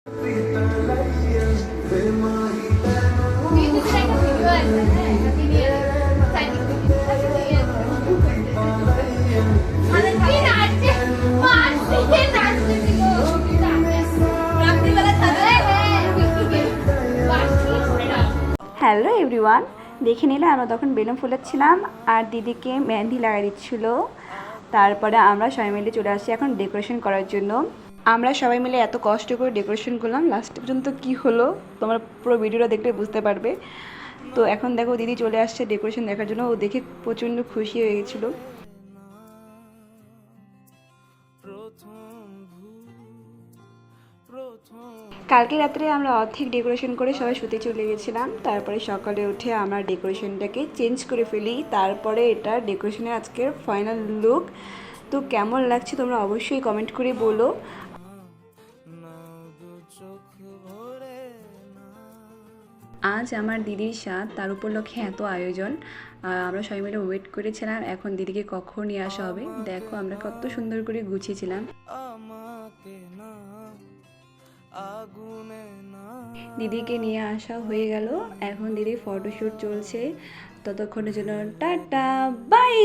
Hello everyone, দেখে নিলে আমরা তখন বেলুন ফুলাচ্ছিলাম আর দিদিকে মেহেন্দি লাগাই দিচ্ছিল। তারপরে আমরা সবাই মিলে চলে আসছি এখন ডেকোরেশন করার জন্য। আমরা সবাই মিলে এত কষ্ট করে ডেকোরেশন করলাম, লাস্ট পর্যন্ত কি হলো তোমরা পুরো ভিডিওটা দেখলে বুঝতে পারবে। তো এখন দেখো দিদি চলে আসছে ডেকোরেশন দেখার জন্য, ও দেখে প্রচণ্ড খুশি হয়ে গেছিলো। কালকে রাত্রে আমরা অর্ধেক ডেকোরেশন করে সবাই শুতে চলে গেছিলাম। তারপরে সকালে উঠে আমরা ডেকোরেশনটাকে চেঞ্জ করে ফেলি। তারপরে এটা ডেকোরেশনের আজকের ফাইনাল লুক। তো কেমন লাগছে তোমরা অবশ্যই কমেন্ট করে বলো। আজ আমার দিদির সাথ, তার উপলক্ষে এত আয়োজন। আমরা সবাই মিলে ওয়েট করেছিলাম এখন দিদিকে কখন নিয়ে আসা হবে। দেখো আমরা কত সুন্দর করে গুছিয়েছিলাম। দিদিকে নিয়ে আসা হয়ে গেল, এখন দিদির ফটোশ্যুট চলছে। ততক্ষণের জন্য টাটা বাই।